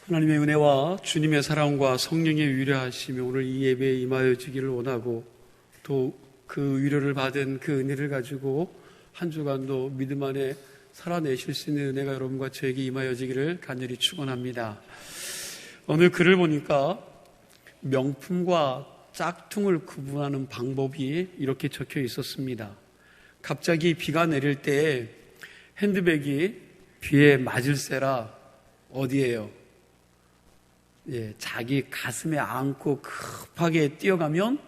하나님의 은혜와 주님의 사랑과 성령의 위로하심이 오늘 이 예배에 임하여 주기를 원하고, 또 그 위로를 받은 그 은혜를 가지고 한 주간도 믿음 안에 살아내실 수 있는 은혜가 여러분과 저에게 임하여지기를 간절히 축원합니다. 오늘 글을 보니까 명품과 짝퉁을 구분하는 방법이 이렇게 적혀 있었습니다. 갑자기 비가 내릴 때 핸드백이 비에 맞을세라 어디에요? 자기 가슴에 안고 급하게 뛰어가면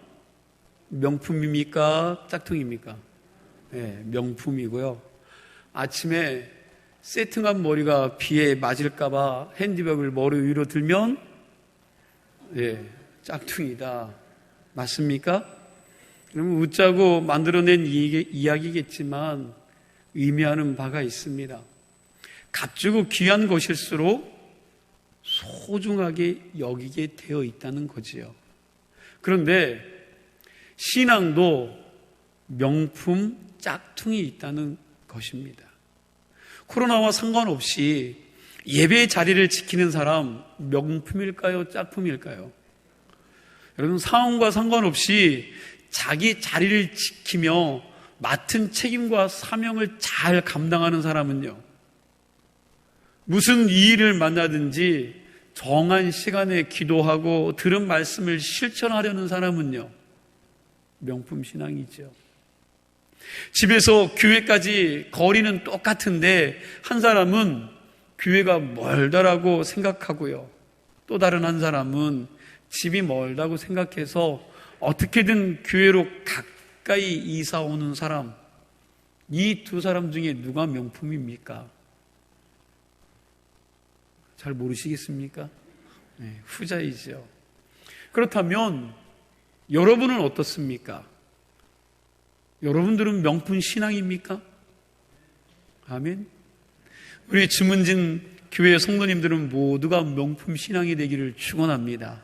명품입니까? 짝퉁입니까? 명품이고요. 아침에 세팅한 머리가 비에 맞을까봐 핸드백을 머리 위로 들면 짝퉁이다. 맞습니까? 그러면 웃자고 만들어낸 이야기겠지만 의미하는 바가 있습니다. 값주고 귀한 것일수록 소중하게 여기게 되어 있다는 거지요. 그런데 신앙도 명품, 짝퉁이 있다는 것입니다. 코로나와 상관없이 예배의 자리를 지키는 사람 명품일까요? 짝품일까요? 여러분, 상황과 상관없이 자기 자리를 지키며 맡은 책임과 사명을 잘 감당하는 사람은요, 무슨 일을 만나든지 정한 시간에 기도하고 들은 말씀을 실천하려는 사람은요, 명품 신앙이죠. 집에서 교회까지 거리는 똑같은데 한 사람은 교회가 멀다라고 생각하고요, 또 다른 한 사람은 집이 멀다고 생각해서 어떻게든 교회로 가까이 이사 오는 사람, 이 두 사람 중에 누가 명품입니까? 잘 모르시겠습니까? 후자이죠. 그렇다면 여러분은 어떻습니까? 여러분들은 명품 신앙입니까? 아멘. 우리 주문진 교회 성도님들은 모두가 명품 신앙이 되기를 축원합니다.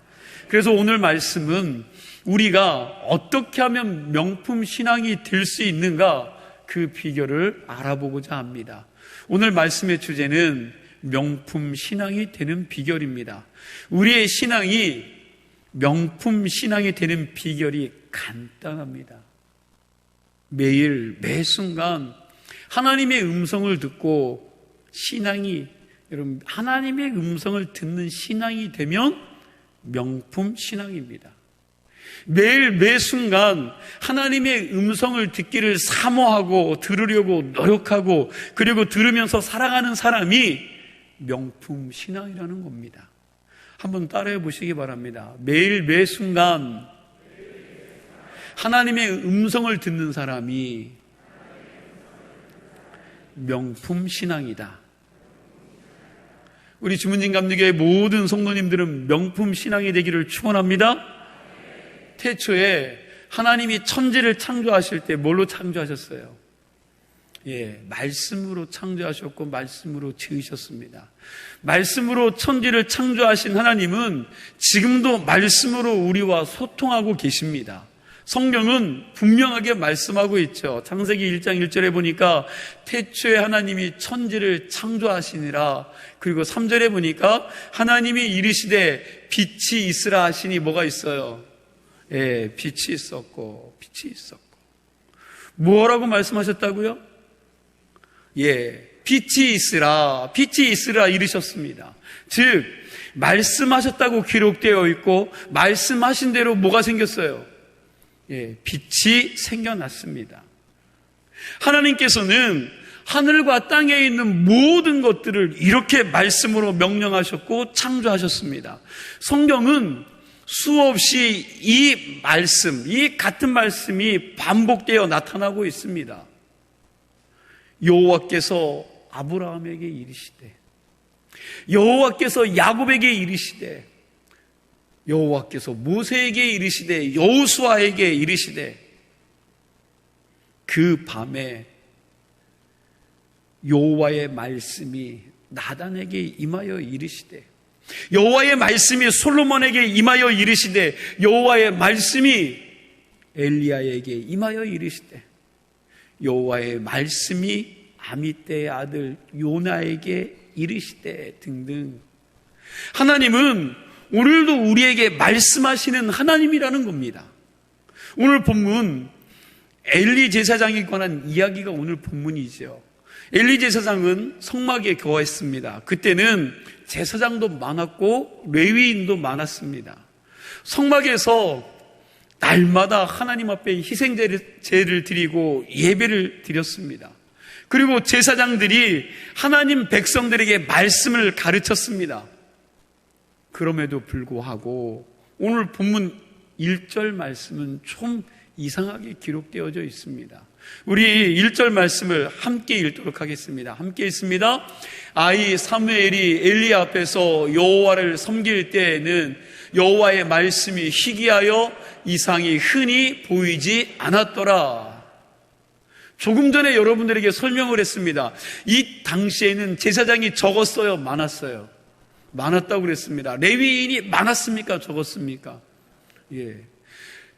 그래서 오늘 말씀은 우리가 어떻게 하면 명품 신앙이 될 수 있는가, 그 비결을 알아보고자 합니다. 오늘 말씀의 주제는 명품 신앙이 되는 비결입니다. 우리의 신앙이 명품 신앙이 되는 비결이 간단합니다. 매일 매 순간 하나님의 음성을 듣고 여러분, 하나님의 음성을 듣는 신앙이 되면 명품 신앙입니다. 매일 매 순간 하나님의 음성을 듣기를 사모하고 들으려고 노력하고, 그리고 들으면서 살아가는 사람이 명품 신앙이라는 겁니다. 한번 따라해 보시기 바랍니다. 매일 매 순간 하나님의 음성을 듣는 사람이 명품 신앙이다. 우리 주문진 감리교회 모든 성도님들은 명품 신앙이 되기를 축원합니다. 태초에 하나님이 천지를 창조하실 때 뭘로 창조하셨어요? 말씀으로 창조하셨고 말씀으로 지으셨습니다. 말씀으로 천지를 창조하신 하나님은 지금도 말씀으로 우리와 소통하고 계십니다. 성경은 분명하게 말씀하고 있죠. 창세기 1장 1절에 보니까 태초에 하나님이 천지를 창조하시니라. 그리고 3절에 보니까 하나님이 이르시되 빛이 있으라 하시니 뭐가 있어요? 빛이 있었고. 뭐라고 말씀하셨다고요? 빛이 있으라 이르셨습니다. 즉 말씀하셨다고 기록되어 있고, 말씀하신 대로 뭐가 생겼어요? 빛이 생겨났습니다. 하나님께서는 하늘과 땅에 있는 모든 것들을 이렇게 말씀으로 명령하셨고 창조하셨습니다. 성경은 수없이 이 같은 말씀이 반복되어 나타나고 있습니다. 여호와께서 아브라함에게 이르시되, 여호와께서 야곱에게 이르시되, 여호와께서 모세에게 이르시되, 여호수아에게 이르시되, 그 밤에 여호와의 말씀이 나단에게 임하여 이르시되, 여호와의 말씀이 솔로몬에게 임하여 이르시되, 여호와의 말씀이 엘리야에게 임하여 이르시되, 여호와의 말씀이 아미떼의 아들 요나에게 이르시되 등등 하나님은 오늘도 우리에게 말씀하시는 하나님이라는 겁니다. 오늘 본문 엘리 제사장에 관한 이야기가 오늘 본문이죠. 엘리 제사장은 성막에 거했습니다. 그때는 제사장도 많았고 레위인도 많았습니다. 성막에서 날마다 하나님 앞에 희생제를 드리고 예배를 드렸습니다. 그리고 제사장들이 하나님 백성들에게 말씀을 가르쳤습니다. 그럼에도 불구하고 오늘 본문 1절 말씀은 좀 이상하게 기록되어져 있습니다. 우리 1절 말씀을 함께 읽도록 하겠습니다. 함께 읽습니다. 아이 사무엘이 엘리 앞에서 여호와를 섬길 때에는 여호와의 말씀이 희귀하여 이상이 흔히 보이지 않았더라. 조금 전에 여러분들에게 설명을 했습니다. 이 당시에는 제사장이 적었어요? 많았어요? 많았다고 그랬습니다. 레위인이 많았습니까? 적었습니까? 예.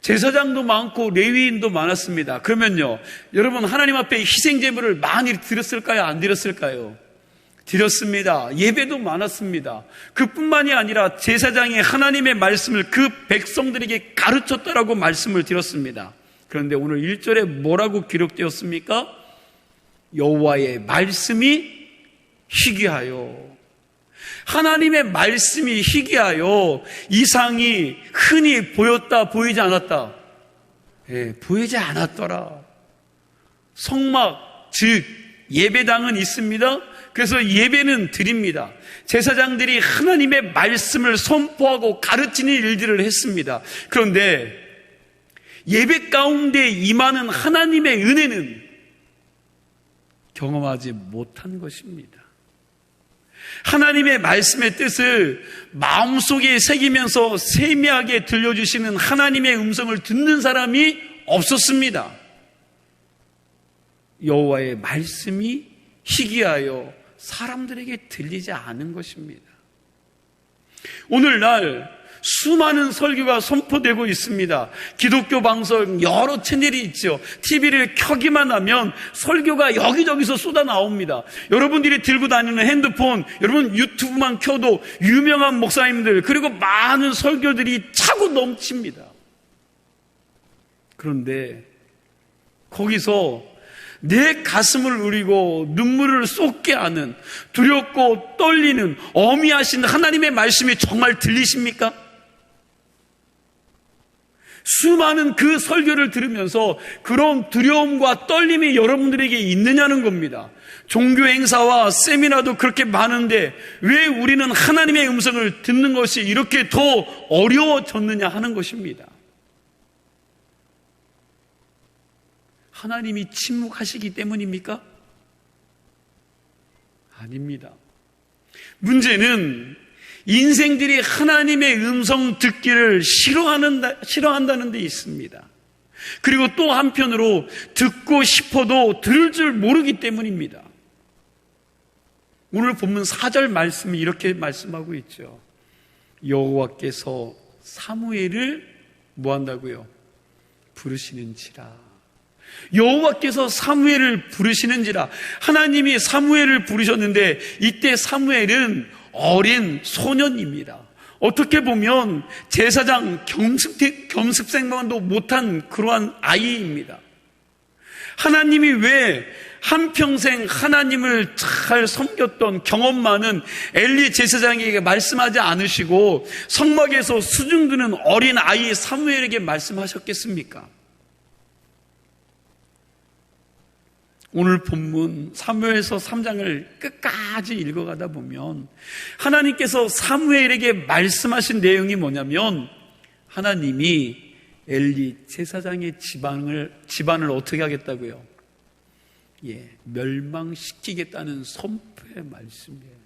제사장도 많고 레위인도 많았습니다. 그러면요, 여러분 하나님 앞에 희생제물을 많이 드렸을까요? 안 드렸을까요? 드렸습니다. 예배도 많았습니다. 그뿐만이 아니라 제사장이 하나님의 말씀을 그 백성들에게 가르쳤다라고 말씀을 드렸습니다. 그런데 오늘 1절에 뭐라고 기록되었습니까? 여호와의 말씀이 희귀하여, 하나님의 말씀이 희귀하여 이상이 흔히 보였다, 보이지 않았다? 예, 보이지 않았더라. 성막, 즉 예배당은 있습니다. 그래서 예배는 드립니다. 제사장들이 하나님의 말씀을 선포하고 가르치는 일들을 했습니다. 그런데 예배 가운데 임하는 하나님의 은혜는 경험하지 못한 것입니다. 하나님의 말씀의 뜻을 마음속에 새기면서 세미하게 들려주시는 하나님의 음성을 듣는 사람이 없었습니다. 여호와의 말씀이 희귀하여 사람들에게 들리지 않은 것입니다. 오늘날 수많은 설교가 선포되고 있습니다. 기독교 방송 여러 채널이 있죠. TV를 켜기만 하면 설교가 여기저기서 쏟아 나옵니다. 여러분들이 들고 다니는 핸드폰, 여러분 유튜브만 켜도 유명한 목사님들, 그리고 많은 설교들이 차고 넘칩니다. 그런데 거기서 내 가슴을 울리고 눈물을 쏟게 하는, 두렵고 떨리는 어미하신 하나님의 말씀이 정말 들리십니까? 수많은 그 설교를 들으면서 그런 두려움과 떨림이 여러분들에게 있느냐는 겁니다. 종교 행사와 세미나도 그렇게 많은데 왜 우리는 하나님의 음성을 듣는 것이 이렇게 더 어려워졌느냐 하는 것입니다. 하나님이 침묵하시기 때문입니까? 아닙니다. 문제는 인생들이 하나님의 음성 듣기를 싫어한다는 데 있습니다. 그리고 또 한편으로 듣고 싶어도 들을 줄 모르기 때문입니다. 오늘 본문 4절 말씀이 이렇게 말씀하고 있죠. 여호와께서 사무엘을 뭐 한다고요? 부르시는지라. 여호와께서 사무엘을 부르시는지라. 하나님이 사무엘을 부르셨는데 이때 사무엘은 어린 소년입니다. 어떻게 보면 제사장 겸습생만도 못한 그러한 아이입니다. 하나님이 왜 한평생 하나님을 잘 섬겼던 경험 많은 엘리 제사장에게 말씀하지 않으시고 성막에서 수중드는 어린 아이 사무엘에게 말씀하셨겠습니까? 오늘 본문 사무엘서 3장을 끝까지 읽어가다 보면 하나님께서 사무엘에게 말씀하신 내용이 뭐냐면 하나님이 엘리 제사장의 집안을 어떻게 하겠다고요? 멸망시키겠다는 선포의 말씀이에요.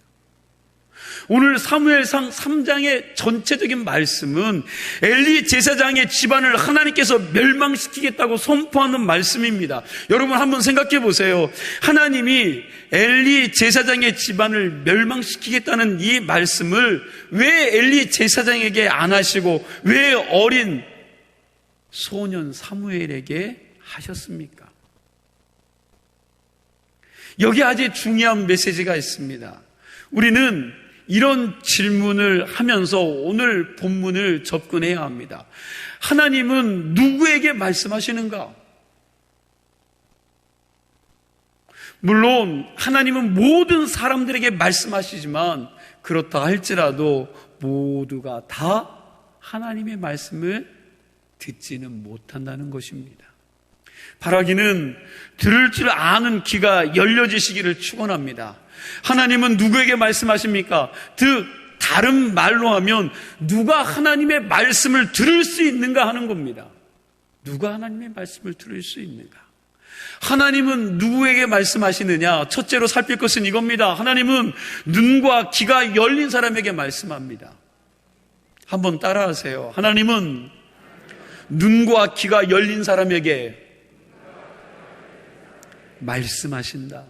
오늘 사무엘상 3장의 전체적인 말씀은 엘리 제사장의 집안을 하나님께서 멸망시키겠다고 선포하는 말씀입니다. 여러분 한번 생각해 보세요. 하나님이 엘리 제사장의 집안을 멸망시키겠다는 이 말씀을 왜 엘리 제사장에게 안 하시고 왜 어린 소년 사무엘에게 하셨습니까? 여기 아주 중요한 메시지가 있습니다. 우리는 이런 질문을 하면서 오늘 본문을 접근해야 합니다. 하나님은 누구에게 말씀하시는가? 물론 하나님은 모든 사람들에게 말씀하시지만 그렇다 할지라도 모두가 다 하나님의 말씀을 듣지는 못한다는 것입니다. 바라기는 들을 줄 아는 귀가 열려지시기를 축원합니다. 하나님은 누구에게 말씀하십니까? 다른 말로 하면 누가 하나님의 말씀을 들을 수 있는가 하는 겁니다. 누가 하나님의 말씀을 들을 수 있는가? 하나님은 누구에게 말씀하시느냐? 첫째로 살필 것은 이겁니다. 하나님은 눈과 귀가 열린 사람에게 말씀합니다. 한번 따라하세요. 하나님은 눈과 귀가 열린 사람에게 말씀하신다.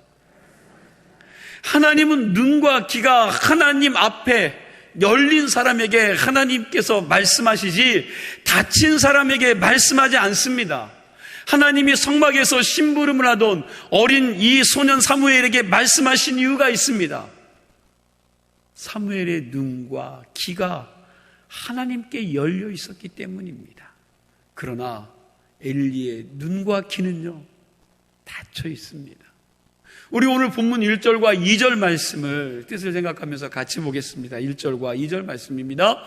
하나님은 눈과 귀가 하나님 앞에 열린 사람에게 하나님께서 말씀하시지 닫힌 사람에게 말씀하지 않습니다. 하나님이 성막에서 심부름을 하던 어린 이 소년 사무엘에게 말씀하신 이유가 있습니다. 사무엘의 눈과 귀가 하나님께 열려 있었기 때문입니다. 그러나 엘리의 눈과 귀는요, 닫혀 있습니다. 우리 오늘 본문 1절과 2절 말씀을 뜻을 생각하면서 같이 보겠습니다. 1절과 2절 말씀입니다.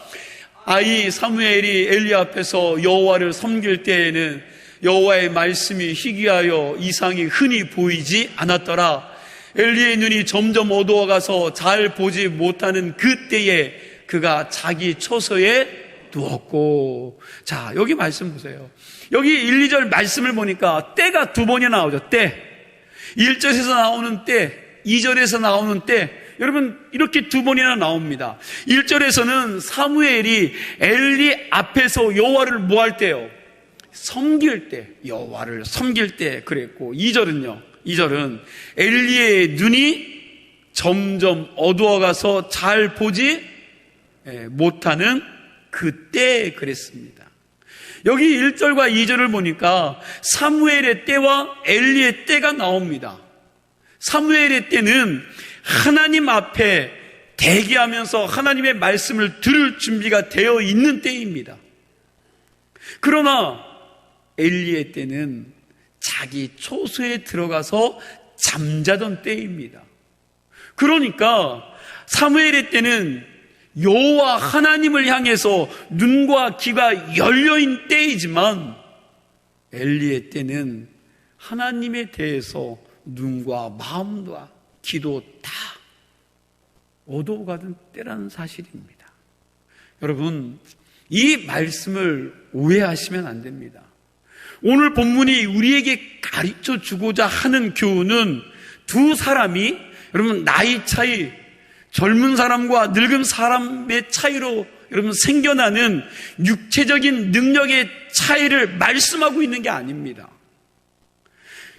아이 사무엘이 엘리 앞에서 여호와를 섬길 때에는 여호와의 말씀이 희귀하여 이상이 흔히 보이지 않았더라. 엘리의 눈이 점점 어두워가서 잘 보지 못하는 그때에 그가 자기 처소에 누웠고. 자, 여기 말씀 보세요. 여기 1, 2절 말씀을 보니까 때가 두 번이나 나오죠. 때. 1절에서 나오는 때, 2절에서 나오는 때, 여러분 이렇게 두 번이나 나옵니다. 1절에서는 사무엘이 엘리 앞에서 여호와를 뭐 할 때요? 섬길 때, 여호와를 섬길 때 그랬고, 2절은요, 2절은 엘리의 눈이 점점 어두워가서 잘 보지 못하는 그때 그랬습니다. 여기 1절과 2절을 보니까 사무엘의 때와 엘리의 때가 나옵니다. 사무엘의 때는 하나님 앞에 대기하면서 하나님의 말씀을 들을 준비가 되어 있는 때입니다. 그러나 엘리의 때는 자기 초소에 들어가서 잠자던 때입니다. 그러니까 사무엘의 때는 여호와 하나님을 향해서 눈과 귀가 열려있는 때이지만 엘리의 때는 하나님에 대해서 눈과 마음과 귀도 다 어두워가던 때라는 사실입니다. 여러분, 이 말씀을 오해하시면 안 됩니다. 오늘 본문이 우리에게 가르쳐 주고자 하는 교훈은 두 사람이, 여러분, 나이 차이, 젊은 사람과 늙은 사람의 차이로 여러분 생겨나는 육체적인 능력의 차이를 말씀하고 있는 게 아닙니다.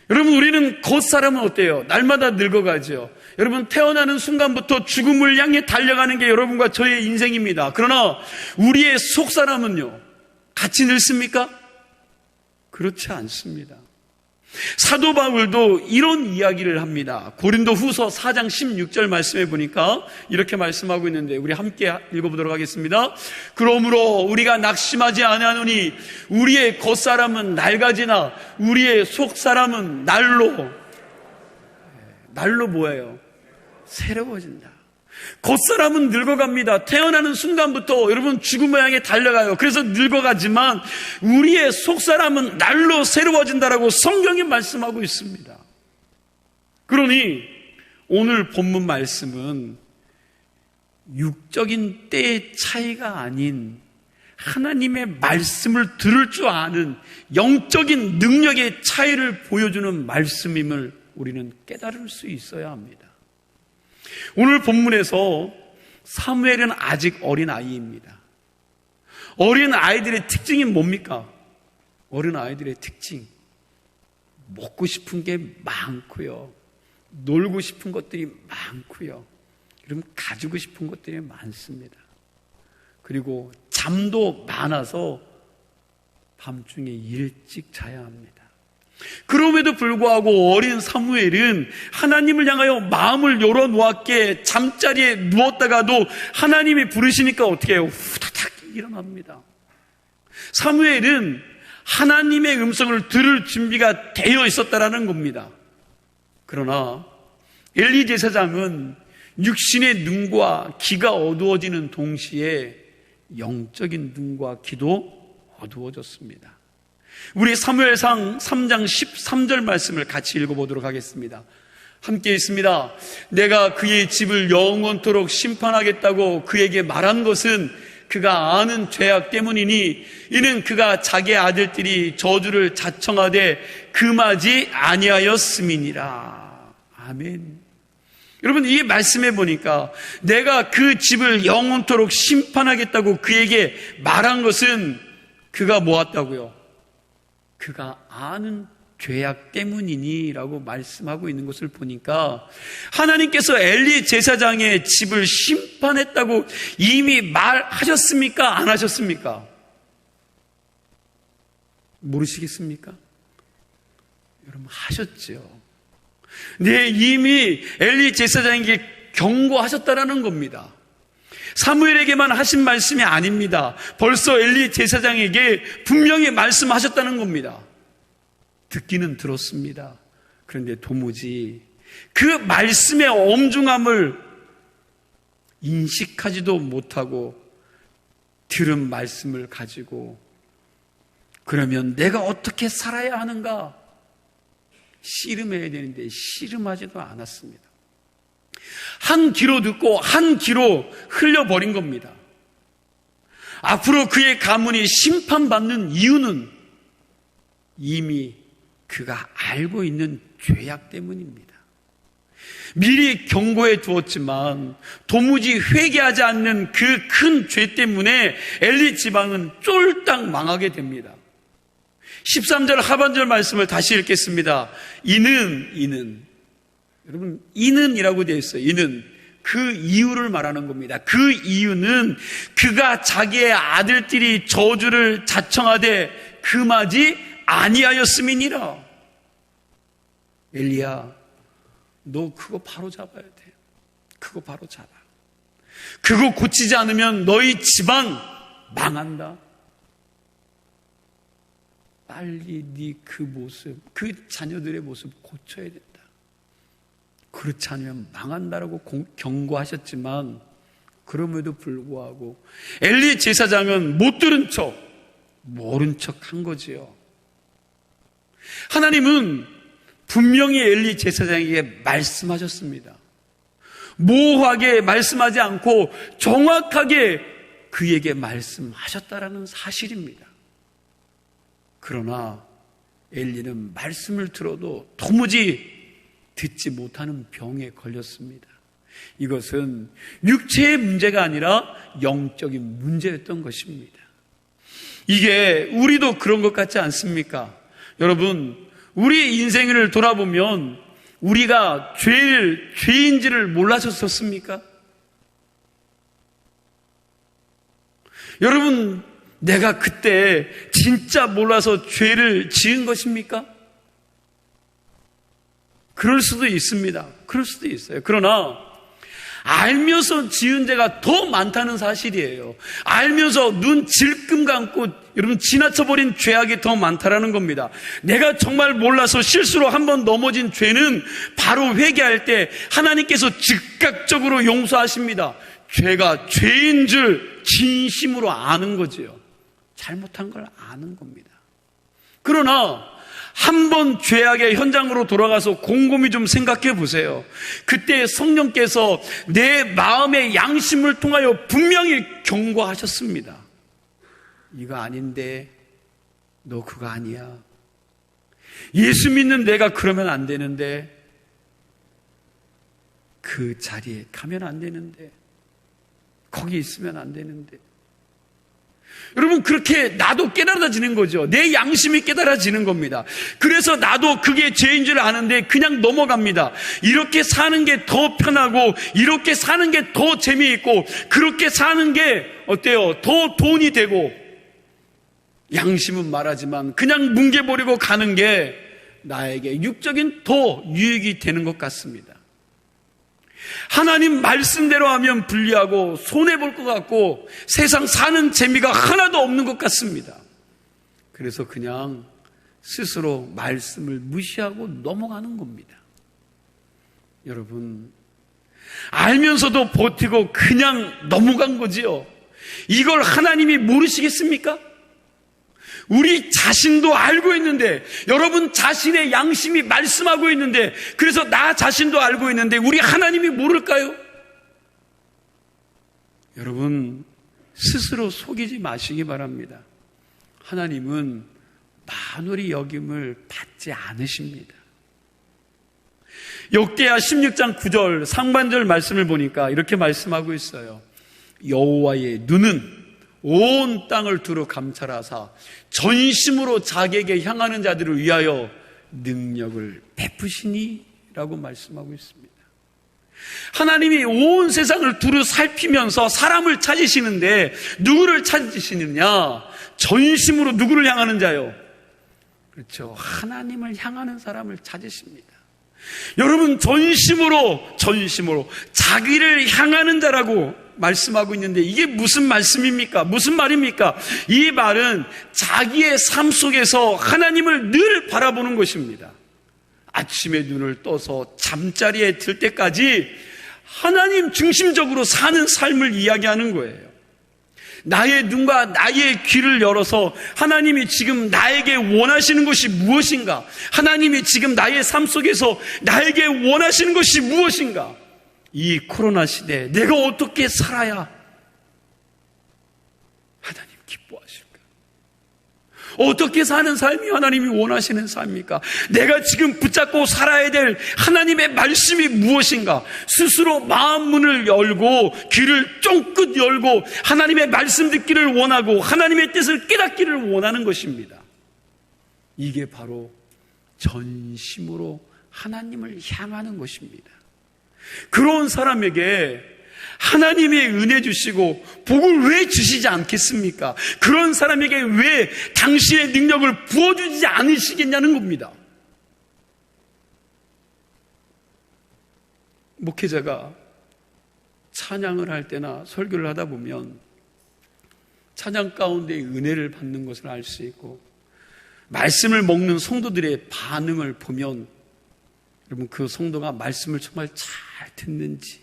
여러분, 우리는 겉사람은 어때요? 날마다 늙어가죠. 여러분, 태어나는 순간부터 죽음을 향해 달려가는 게 여러분과 저의 인생입니다. 그러나 우리의 속사람은요, 같이 늙습니까? 그렇지 않습니다. 사도 바울도 이런 이야기를 합니다. 고린도 후서 4장 16절 말씀해 보니까 이렇게 말씀하고 있는데 우리 함께 읽어보도록 하겠습니다. 그러므로 우리가 낙심하지 아니하노니 우리의 겉사람은 낡아지나 우리의 속사람은 날로 뭐예요? 새로워진다. 겉사람은 늙어갑니다. 태어나는 순간부터 여러분 죽음을 향해 달려가요. 그래서 늙어가지만 우리의 속사람은 날로 새로워진다라고 성경이 말씀하고 있습니다. 그러니 오늘 본문 말씀은 육적인 때의 차이가 아닌 하나님의 말씀을 들을 줄 아는 영적인 능력의 차이를 보여주는 말씀임을 우리는 깨달을 수 있어야 합니다. 오늘 본문에서 사무엘은 아직 어린 아이입니다. 어린 아이들의 특징이 뭡니까? 어린 아이들의 특징, 먹고 싶은 게 많고요, 놀고 싶은 것들이 많고요, 그럼 가지고 싶은 것들이 많습니다. 그리고 잠도 많아서 밤중에 일찍 자야 합니다. 그럼에도 불구하고 어린 사무엘은 하나님을 향하여 마음을 열어놓았기에 잠자리에 누웠다가도 하나님이 부르시니까 어떻게 해요? 후다닥 일어납니다. 사무엘은 하나님의 음성을 들을 준비가 되어 있었다라는 겁니다. 그러나 엘리 제사장은 육신의 눈과 귀가 어두워지는 동시에 영적인 눈과 귀도 어두워졌습니다. 우리 사무엘상 3장 13절 말씀을 같이 읽어보도록 하겠습니다. 함께 있습니다. 내가 그의 집을 영원토록 심판하겠다고 그에게 말한 것은 그가 아는 죄악 때문이니 이는 그가 자기 아들들이 저주를 자청하되 금하지 아니하였음이니라. 아멘. 여러분, 이 말씀해 보니까 내가 그 집을 영원토록 심판하겠다고 그에게 말한 것은 그가 모았다고요? 그가 아는 죄악 때문이니 라고 말씀하고 있는 것을 보니까 하나님께서 엘리 제사장의 집을 심판했다고 이미 말하셨습니까? 안 하셨습니까? 모르시겠습니까? 여러분, 하셨죠. 네, 이미 엘리 제사장에게 경고하셨다라는 겁니다. 사무엘에게만 하신 말씀이 아닙니다. 벌써 엘리 제사장에게 분명히 말씀하셨다는 겁니다. 듣기는 들었습니다. 그런데 도무지 그 말씀의 엄중함을 인식하지도 못하고 들은 말씀을 가지고 그러면 내가 어떻게 살아야 하는가 씨름해야 되는데 씨름하지도 않았습니다. 한 귀로 듣고 한 귀로 흘려버린 겁니다. 앞으로 그의 가문이 심판받는 이유는 이미 그가 알고 있는 죄악 때문입니다. 미리 경고해 두었지만 도무지 회개하지 않는 그 큰 죄 때문에 엘리 지방은 쫄딱 망하게 됩니다. 13절 하반절 말씀을 다시 읽겠습니다. 이는 여러분, 이는이라고 되어 있어요. 이는 그 이유를 말하는 겁니다. 그 이유는 그가 자기의 아들들이 저주를 자청하되 금하지 아니하였음이니라. 엘리야, 너 그거 바로 잡아야 돼. 그거 바로 잡아. 그거 고치지 않으면 너희 집안 망한다. 빨리 네 그 모습, 그 자녀들의 모습 고쳐야 된다. 그렇지 않으면 망한다라고 경고하셨지만 그럼에도 불구하고 엘리 제사장은 못 들은 척, 모른 척 한 거지요. 하나님은 분명히 엘리 제사장에게 말씀하셨습니다. 모호하게 말씀하지 않고 정확하게 그에게 말씀하셨다라는 사실입니다. 그러나 엘리는 말씀을 들어도 도무지 듣지 못하는 병에 걸렸습니다. 이것은 육체의 문제가 아니라 영적인 문제였던 것입니다. 이게 우리도 그런 것 같지 않습니까? 여러분, 우리 인생을 돌아보면 우리가 죄인지를 몰라셨었습니까? 여러분, 내가 그때 진짜 몰라서 죄를 지은 것입니까? 그럴 수도 있습니다. 그럴 수도 있어요. 그러나 알면서 지은 죄가 더 많다는 사실이에요. 알면서 눈 질끔 감고 여러분 지나쳐버린 죄악이 더 많다라는 겁니다. 내가 정말 몰라서 실수로 한번 넘어진 죄는 바로 회개할 때 하나님께서 즉각적으로 용서하십니다. 죄가 죄인 줄 진심으로 아는 거지요. 잘못한 걸 아는 겁니다. 그러나 한 번 죄악의 현장으로 돌아가서 곰곰이 좀 생각해 보세요. 그때 성령께서 내 마음의 양심을 통하여 분명히 경고하셨습니다. 이거 아닌데, 너 그거 아니야. 예수 믿는 내가 그러면 안 되는데, 그 자리에 가면 안 되는데, 거기 있으면 안 되는데. 여러분, 그렇게 나도 깨달아지는 거죠. 내 양심이 깨달아지는 겁니다. 그래서 나도 그게 죄인 줄 아는데 그냥 넘어갑니다. 이렇게 사는 게 더 편하고 이렇게 사는 게 더 재미있고 그렇게 사는 게 어때요? 더 돈이 되고 양심은 말하지만 그냥 뭉개버리고 가는 게 나에게 육적인 더 유익이 되는 것 같습니다. 하나님 말씀대로 하면 불리하고 손해볼 것 같고 세상 사는 재미가 하나도 없는 것 같습니다. 그래서 그냥 스스로 말씀을 무시하고 넘어가는 겁니다. 여러분, 알면서도 버티고 그냥 넘어간 거지요. 이걸 하나님이 모르시겠습니까? 우리 자신도 알고 있는데, 여러분 자신의 양심이 말씀하고 있는데, 그래서 나 자신도 알고 있는데 우리 하나님이 모를까요? 여러분, 스스로 속이지 마시기 바랍니다. 하나님은 만홀히 여김을 받지 않으십니다. 역대하 16장 9절 상반절 말씀을 보니까 이렇게 말씀하고 있어요. 여호와의 눈은 온 땅을 두루 감찰하사 전심으로 자기에게 향하는 자들을 위하여 능력을 베푸시니 라고 말씀하고 있습니다. 하나님이 온 세상을 두루 살피면서 사람을 찾으시는데 누구를 찾으시느냐? 전심으로 누구를 향하는 자요? 그렇죠. 하나님을 향하는 사람을 찾으십니다. 여러분, 전심으로 자기를 향하는 자라고 말씀하고 있는데 이게 무슨 말씀입니까? 무슨 말입니까? 이 말은 자기의 삶 속에서 하나님을 늘 바라보는 것입니다. 아침에 눈을 떠서 잠자리에 들 때까지 하나님 중심적으로 사는 삶을 이야기하는 거예요. 나의 눈과 나의 귀를 열어서 하나님이 지금 나에게 원하시는 것이 무엇인가? 하나님이 지금 나의 삶 속에서 나에게 원하시는 것이 무엇인가? 이 코로나 시대에 내가 어떻게 살아야 하나님 기뻐하실까? 어떻게 사는 삶이 하나님이 원하시는 삶입니까? 내가 지금 붙잡고 살아야 될 하나님의 말씀이 무엇인가? 스스로 마음 문을 열고 귀를 쫑긋 열고 하나님의 말씀 듣기를 원하고 하나님의 뜻을 깨닫기를 원하는 것입니다. 이게 바로 전심으로 하나님을 향하는 것입니다. 그런 사람에게 하나님이 은혜 주시고 복을 왜 주시지 않겠습니까? 그런 사람에게 왜 당신의 능력을 부어주지 않으시겠냐는 겁니다. 목회자가 찬양을 할 때나 설교를 하다 보면 찬양 가운데 은혜를 받는 것을 알 수 있고, 말씀을 먹는 성도들의 반응을 보면 여러분, 그 성도가 말씀을 정말 잘 듣는지,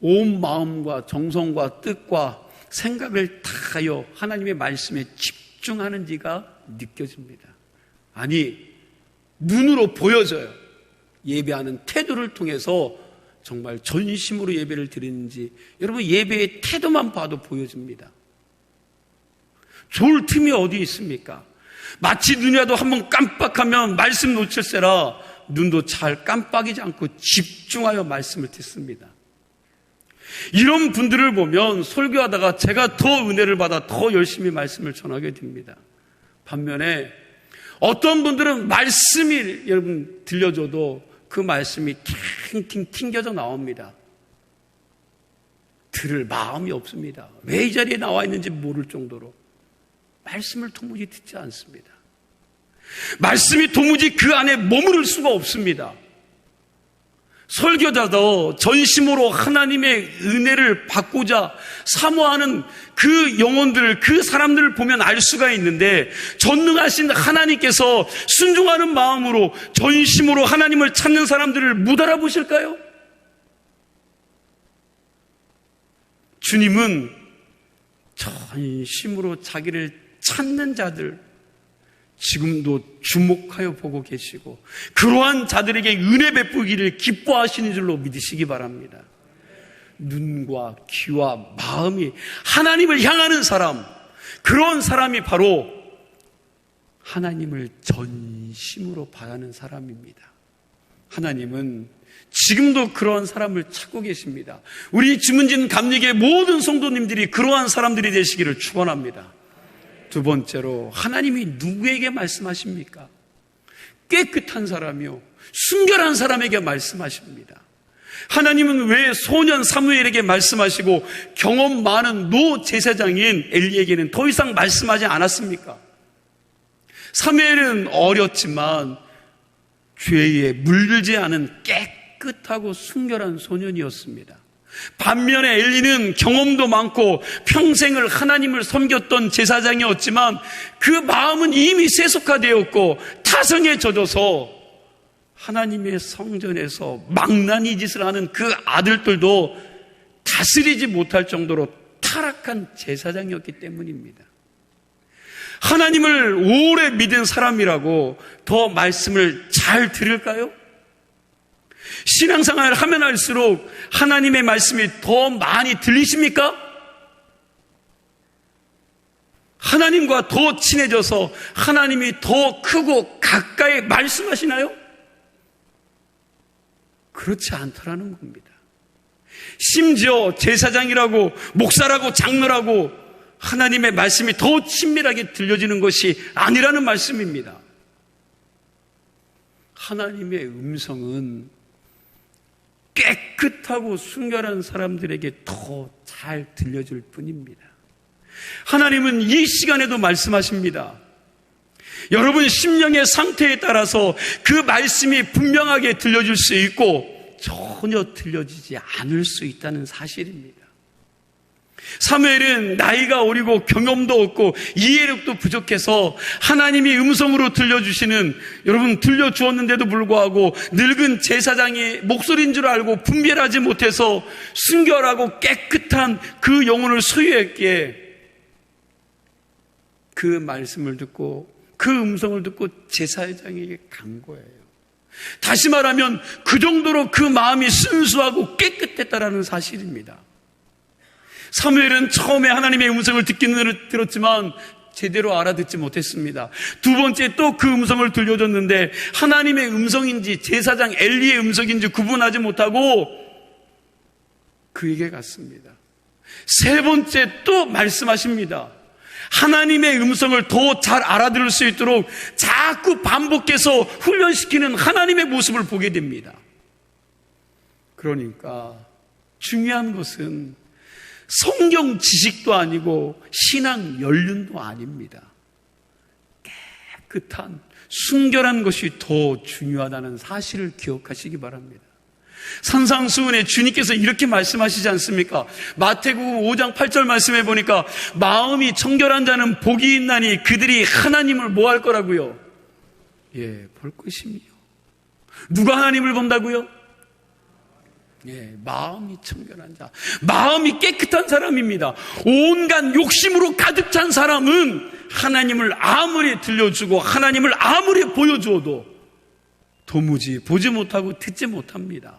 온 마음과 정성과 뜻과 생각을 다하여 하나님의 말씀에 집중하는지가 느껴집니다. 아니, 눈으로 보여져요. 예배하는 태도를 통해서 정말 전심으로 예배를 드리는지, 여러분 예배의 태도만 봐도 보여집니다. 좋을 틈이 어디 있습니까? 마치 눈이라도 한번 깜빡하면 말씀 놓칠세라 눈도 잘 깜빡이지 않고 집중하여 말씀을 듣습니다. 이런 분들을 보면 설교하다가 제가 더 은혜를 받아 더 열심히 말씀을 전하게 됩니다. 반면에 어떤 분들은 말씀이 여러분 들려줘도 그 말씀이 팅팅 튕겨져 나옵니다. 들을 마음이 없습니다. 왜 이 자리에 나와 있는지 모를 정도로 말씀을 도무지 듣지 않습니다. 말씀이 도무지 그 안에 머무를 수가 없습니다. 설교자도 전심으로 하나님의 은혜를 받고자 사모하는 그 영혼들, 그 사람들을 보면 알 수가 있는데, 전능하신 하나님께서 순종하는 마음으로 전심으로 하나님을 찾는 사람들을 못 알아보실까요? 주님은 전심으로 자기를 찾는 자들 지금도 주목하여 보고 계시고, 그러한 자들에게 은혜 베푸기를 기뻐하시는 줄로 믿으시기 바랍니다. 눈과 귀와 마음이 하나님을 향하는 사람, 그런 사람이 바로 하나님을 전심으로 바라는 사람입니다. 하나님은 지금도 그러한 사람을 찾고 계십니다. 우리 주문진 감리교의 모든 성도님들이 그러한 사람들이 되시기를 축원합니다. 두 번째로, 하나님이 누구에게 말씀하십니까? 깨끗한 사람이요, 순결한 사람에게 말씀하십니다. 하나님은 왜 소년 사무엘에게 말씀하시고 경험 많은 노 제사장인 엘리에게는 더 이상 말씀하지 않았습니까? 사무엘은 어렸지만 죄에 물들지 않은 깨끗하고 순결한 소년이었습니다. 반면에 엘리는 경험도 많고 평생을 하나님을 섬겼던 제사장이었지만 그 마음은 이미 세속화되었고 타성에 젖어서 하나님의 성전에서 망나니 짓을 하는 그 아들들도 다스리지 못할 정도로 타락한 제사장이었기 때문입니다. 하나님을 오래 믿은 사람이라고 더 말씀을 잘 들을까요? 신앙생활을 하면 할수록 하나님의 말씀이 더 많이 들리십니까? 하나님과 더 친해져서 하나님이 더 크고 가까이 말씀하시나요? 그렇지 않더라는 겁니다. 심지어 제사장이라고 목사라고 장로라고 하나님의 말씀이 더 친밀하게 들려지는 것이 아니라는 말씀입니다. 하나님의 음성은 깨끗하고 순결한 사람들에게 더 잘 들려줄 뿐입니다. 하나님은 이 시간에도 말씀하십니다. 여러분 심령의 상태에 따라서 그 말씀이 분명하게 들려줄 수 있고 전혀 들려지지 않을 수 있다는 사실입니다. 사무엘은 나이가 어리고 경험도 없고 이해력도 부족해서 하나님이 음성으로 들려주시는, 여러분 들려주었는데도 불구하고 늙은 제사장의 목소리인 줄 알고 분별하지 못해서 순결하고 깨끗한 그 영혼을 소유했기에 그 말씀을 듣고 그 음성을 듣고 제사장에게 간 거예요. 다시 말하면 그 정도로 그 마음이 순수하고 깨끗했다라는 사실입니다. 사무엘은 처음에 하나님의 음성을 듣기는 들었지만 제대로 알아듣지 못했습니다. 두 번째 또 그 음성을 들려줬는데 하나님의 음성인지 제사장 엘리의 음성인지 구분하지 못하고 그에게 갔습니다. 세 번째 또 말씀하십니다. 하나님의 음성을 더 잘 알아들을 수 있도록 자꾸 반복해서 훈련시키는 하나님의 모습을 보게 됩니다. 그러니까 중요한 것은 성경 지식도 아니고 신앙 연륜도 아닙니다. 깨끗한 순결한 것이 더 중요하다는 사실을 기억하시기 바랍니다. 산상수훈에 주님께서 이렇게 말씀하시지 않습니까? 마태복음 5장 8절 말씀해 보니까 마음이 청결한 자는 복이 있나니 그들이 하나님을 뭐 할 거라고요? 볼 것이며. 누가 하나님을 본다고요? 마음이 청결한 자, 마음이 깨끗한 사람입니다. 온갖 욕심으로 가득 찬 사람은 하나님을 아무리 들려주고 하나님을 아무리 보여주어도 도무지 보지 못하고 듣지 못합니다.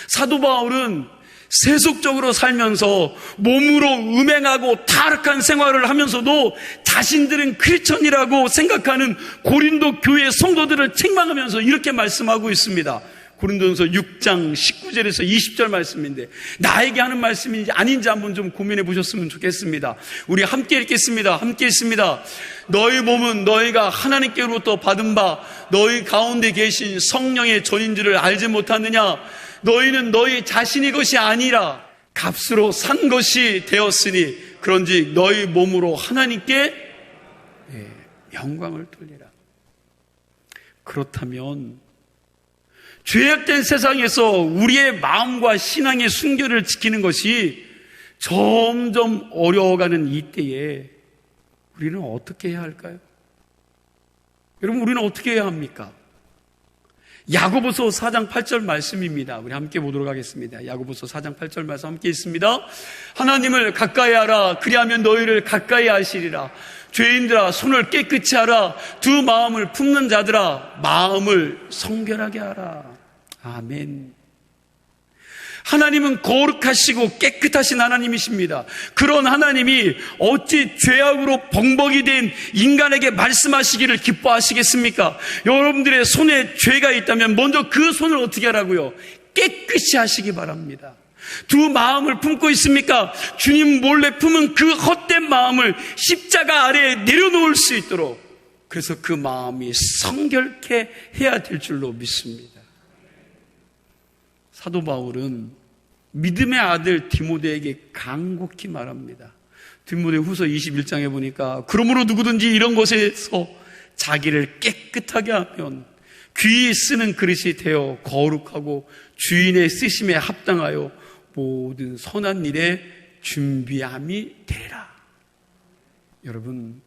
사도 바울은 세속적으로 살면서 몸으로 음행하고 타락한 생활을 하면서도 자신들은 크리스천이라고 생각하는 고린도 교회 성도들을 책망하면서 이렇게 말씀하고 있습니다. 고린도전서 6장 19절에서 20절 말씀인데 나에게 하는 말씀인지 아닌지 한번 좀 고민해 보셨으면 좋겠습니다. 우리 함께 읽겠습니다. 함께 읽습니다. 너희 몸은 너희가 하나님께로부터 받은 바 너희 가운데 계신 성령의 전인 줄을 알지 못하느냐? 너희는 너희 자신의 것이 아니라 값으로 산 것이 되었으니 그런즉 너희 몸으로 하나님께 영광을 돌리라. 그렇다면 죄악된 세상에서 우리의 마음과 신앙의 순결을 지키는 것이 점점 어려워가는 이때에 우리는 어떻게 해야 할까요? 여러분, 우리는 어떻게 해야 합니까? 야고보서 4장 8절 말씀입니다. 우리 함께 보도록 하겠습니다. 야고보서 4장 8절 말씀 함께 있습니다. 하나님을 가까이 하라. 그리하면 너희를 가까이 하시리라. 죄인들아 손을 깨끗이 하라. 두 마음을 품는 자들아 마음을 성결하게 하라. 아멘. 하나님은 거룩하시고 깨끗하신 하나님이십니다. 그런 하나님이 어찌 죄악으로 범벅이 된 인간에게 말씀하시기를 기뻐하시겠습니까? 여러분들의 손에 죄가 있다면 먼저 그 손을 어떻게 하라고요? 깨끗이 하시기 바랍니다. 두 마음을 품고 있습니까? 주님 몰래 품은 그 헛된 마음을 십자가 아래에 내려놓을 수 있도록, 그래서 그 마음이 성결케 해야 될 줄로 믿습니다. 사도 바울은 믿음의 아들 디모데에게 간곡히 말합니다. 디모데 후서 21장에 보니까 그러므로 누구든지 이런 것에서 자기를 깨끗하게 하면 귀 쓰는 그릇이 되어 거룩하고 주인의 쓰심에 합당하여 모든 선한 일에 준비함이 되라. 여러분,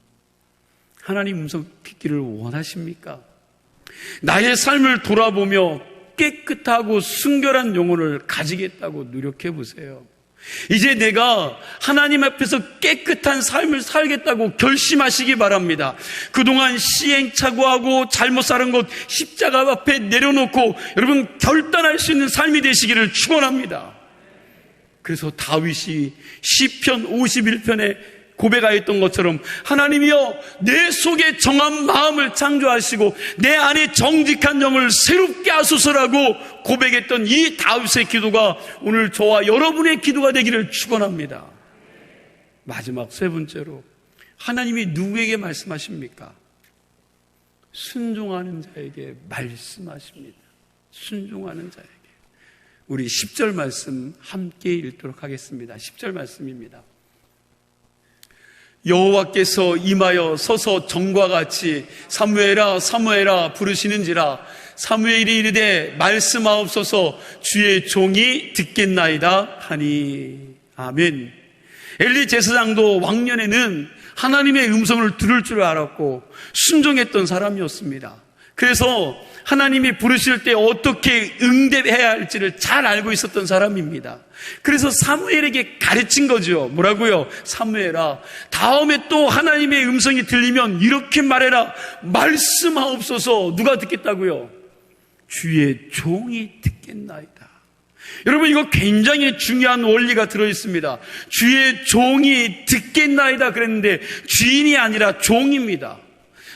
하나님 음성 듣기를 원하십니까? 나의 삶을 돌아보며 깨끗하고 순결한 영혼을 가지겠다고 노력해 보세요. 이제 내가 하나님 앞에서 깨끗한 삶을 살겠다고 결심하시기 바랍니다. 그동안 시행착오하고 잘못 살은 것 십자가 앞에 내려놓고 여러분 결단할 수 있는 삶이 되시기를 축원합니다. 그래서 다윗이 시편 51편에 고백하였던 것처럼 하나님이여 내 속에 정한 마음을 창조하시고 내 안에 정직한 영을 새롭게 하소서라고 고백했던 이 다윗의 기도가 오늘 저와 여러분의 기도가 되기를 축원합니다. 마지막 세 번째로 하나님이 누구에게 말씀하십니까? 순종하는 자에게 말씀하십니다. 순종하는 자에게. 우리 10절 말씀 함께 읽도록 하겠습니다. 10절 말씀입니다. 여호와께서 임하여 서서 전과 같이 사무엘아 사무엘아 부르시는지라 사무엘이 이르되 말씀하옵소서 주의 종이 듣겠나이다 하니. 아멘. 엘리 제사장도 왕년에는 하나님의 음성을 들을 줄 알았고 순종했던 사람이었습니다. 그래서 하나님이 부르실 때 어떻게 응대해야 할지를 잘 알고 있었던 사람입니다. 그래서 사무엘에게 가르친 거죠. 뭐라고요? 사무엘아, 다음에 또 하나님의 음성이 들리면 이렇게 말해라. 말씀하옵소서. 누가 듣겠다고요? 주의 종이 듣겠나이다. 여러분, 이거 굉장히 중요한 원리가 들어있습니다. 주의 종이 듣겠나이다 그랬는데 주인이 아니라 종입니다.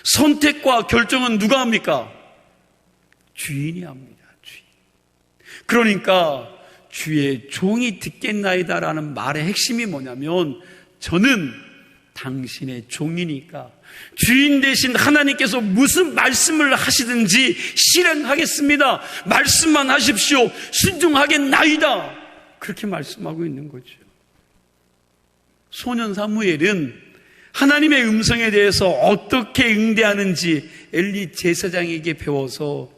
선택과 결정은 누가 합니까? 주인이 합니다. 주인. 그러니까 주의 종이 듣겠나이다라는 말의 핵심이 뭐냐면 저는 당신의 종이니까 주인 대신 하나님께서 무슨 말씀을 하시든지 실행하겠습니다. 말씀만 하십시오. 순종하겠나이다. 그렇게 말씀하고 있는 거죠. 소년 사무엘은 하나님의 음성에 대해서 어떻게 응대하는지 엘리 제사장에게 배워서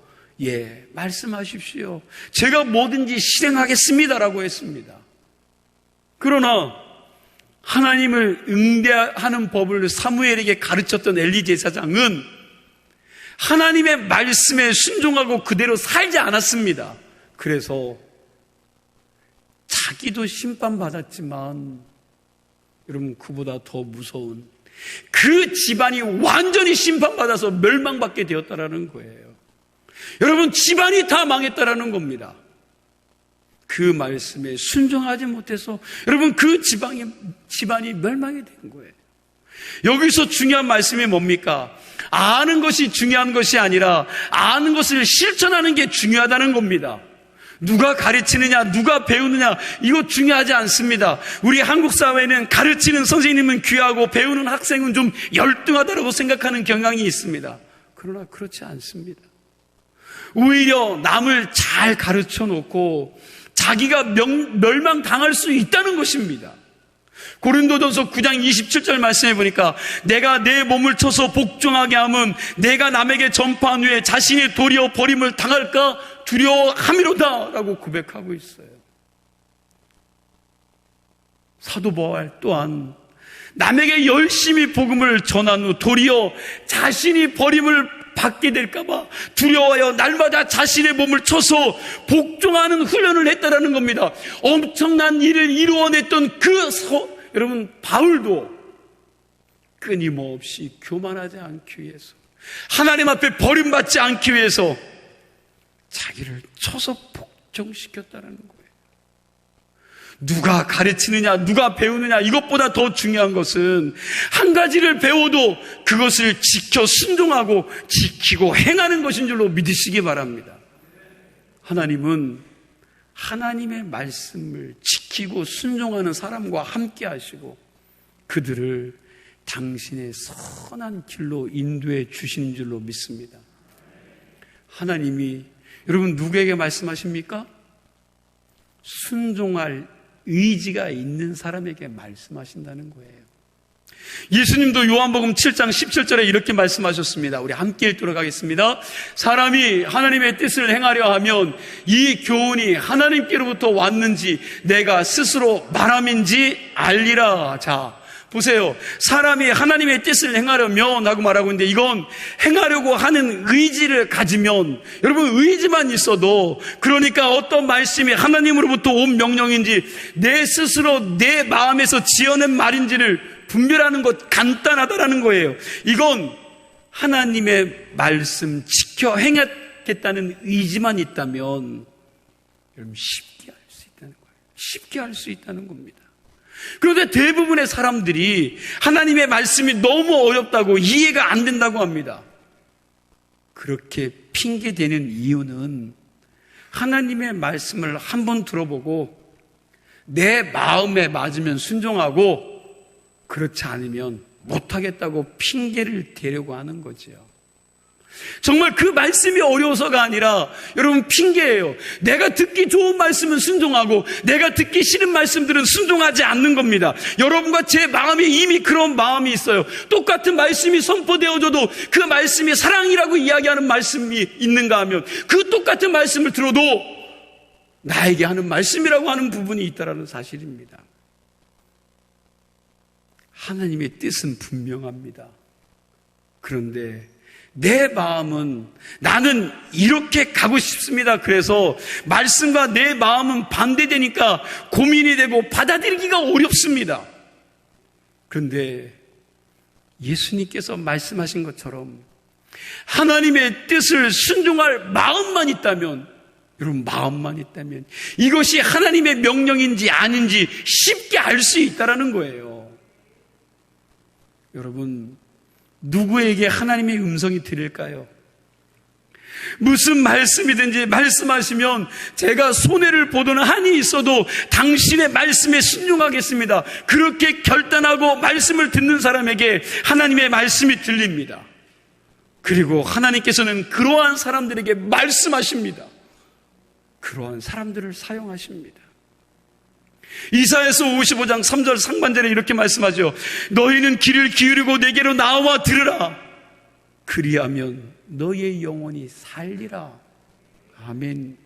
말씀하십시오. 제가 뭐든지 실행하겠습니다라고 했습니다. 그러나 하나님을 응대하는 법을 사무엘에게 가르쳤던 엘리 제사장은 하나님의 말씀에 순종하고 그대로 살지 않았습니다. 그래서 자기도 심판받았지만 여러분 그보다 더 무서운 그 집안이 완전히 심판받아서 멸망받게 되었다라는 거예요. 여러분 집안이 다 망했다라는 겁니다. 그 말씀에 순종하지 못해서 여러분 그 집안이 멸망이 된 거예요. 여기서 중요한 말씀이 뭡니까? 아는 것이 중요한 것이 아니라 아는 것을 실천하는 게 중요하다는 겁니다. 누가 가르치느냐, 누가 배우느냐, 이거 중요하지 않습니다. 우리 한국 사회는 가르치는 선생님은 귀하고 배우는 학생은 좀 열등하다고 생각하는 경향이 있습니다. 그러나 그렇지 않습니다. 오히려 남을 잘 가르쳐 놓고 자기가 멸망당할 수 있다는 것입니다. 고린도전서 9장 27절 말씀해 보니까 내가 내 몸을 쳐서 복종하게 하면 내가 남에게 전파한 후에 자신이 도리어 버림을 당할까 두려워함이로다 라고 고백하고 있어요. 사도 바울 또한 남에게 열심히 복음을 전한 후 도리어 자신이 버림을 받게 될까봐 두려워하여 날마다 자신의 몸을 쳐서 복종하는 훈련을 했다라는 겁니다. 엄청난 일을 이루어냈던 여러분 바울도 끊임없이 교만하지 않기 위해서 하나님 앞에 버림받지 않기 위해서 자기를 쳐서 복종시켰다는 거예요. 누가 가르치느냐, 누가 배우느냐, 이것보다 더 중요한 것은 한 가지를 배워도 그것을 지켜 순종하고 지키고 행하는 것인 줄로 믿으시기 바랍니다. 하나님은 하나님의 말씀을 지키고 순종하는 사람과 함께 하시고 그들을 당신의 선한 길로 인도해 주시는 줄로 믿습니다. 하나님이 여러분 누구에게 말씀하십니까? 순종할 의지가 있는 사람에게 말씀하신다는 거예요. 예수님도 요한복음 7장 17절에 이렇게 말씀하셨습니다. 우리 함께 읽도록 하겠습니다. 사람이 하나님의 뜻을 행하려 하면 이 교훈이 하나님께로부터 왔는지 내가 스스로 말함인지 알리라. 자, 보세요. 사람이 하나님의 뜻을 행하려면 하고 말하고 있는데, 이건 행하려고 하는 의지를 가지면, 여러분 의지만 있어도, 그러니까 어떤 말씀이 하나님으로부터 온 명령인지 내 스스로 내 마음에서 지어낸 말인지를 분별하는 것 간단하다라는 거예요. 이건 하나님의 말씀 지켜 행하겠다는 의지만 있다면 여러분 쉽게 할 수 있다는 거예요. 쉽게 할 수 있다는 겁니다. 그런데 대부분의 사람들이 하나님의 말씀이 너무 어렵다고 이해가 안 된다고 합니다. 그렇게 핑계대는 이유는 하나님의 말씀을 한번 들어보고 내 마음에 맞으면 순종하고 그렇지 않으면 못하겠다고 핑계를 대려고 하는 거죠. 정말 그 말씀이 어려워서가 아니라 여러분 핑계예요. 내가 듣기 좋은 말씀은 순종하고 내가 듣기 싫은 말씀들은 순종하지 않는 겁니다. 여러분과 제 마음에 이미 그런 마음이 있어요. 똑같은 말씀이 선포되어져도 그 말씀이 사랑이라고 이야기하는 말씀이 있는가 하면 그 똑같은 말씀을 들어도 나에게 하는 말씀이라고 하는 부분이 있다는 사실입니다. 하나님의 뜻은 분명합니다. 그런데 내 마음은 나는 이렇게 가고 싶습니다. 그래서 말씀과 내 마음은 반대되니까 고민이 되고 받아들이기가 어렵습니다. 그런데 예수님께서 말씀하신 것처럼 하나님의 뜻을 순종할 마음만 있다면, 여러분 마음만 있다면 이것이 하나님의 명령인지 아닌지 쉽게 알 수 있다는 거예요. 여러분, 누구에게 하나님의 음성이 들릴까요? 무슨 말씀이든지 말씀하시면 제가 손해를 보도는 한이 있어도 당신의 말씀에 순종하겠습니다. 그렇게 결단하고 말씀을 듣는 사람에게 하나님의 말씀이 들립니다. 그리고 하나님께서는 그러한 사람들에게 말씀하십니다. 그러한 사람들을 사용하십니다. 이사야서 55장 3절 상반절에 이렇게 말씀하죠. 너희는 귀를 기울이고 내게로 나와 들으라. 그리하면 너희의 영혼이 살리라. 아멘.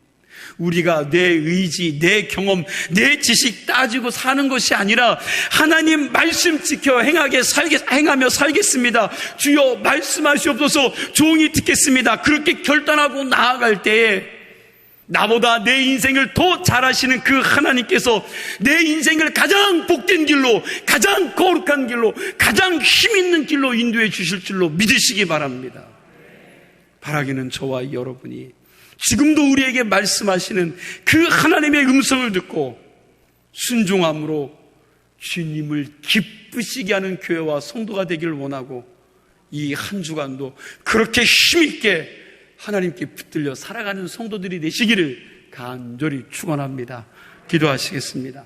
우리가 내 의지, 내 경험, 내 지식 따지고 사는 것이 아니라 하나님 말씀 지켜 행하며 살겠습니다. 주여 말씀하시옵소서. 종이 듣겠습니다. 그렇게 결단하고 나아갈 때에 나보다 내 인생을 더 잘 아시는 그 하나님께서 내 인생을 가장 복된 길로, 가장 거룩한 길로, 가장 힘있는 길로 인도해 주실 줄로 믿으시기 바랍니다. 바라기는 저와 여러분이 지금도 우리에게 말씀하시는 그 하나님의 음성을 듣고 순종함으로 주님을 기쁘시게 하는 교회와 성도가 되기를 원하고, 이 한 주간도 그렇게 힘있게 하나님께 붙들려 살아가는 성도들이 되시기를 간절히 축원합니다. 기도하시겠습니다.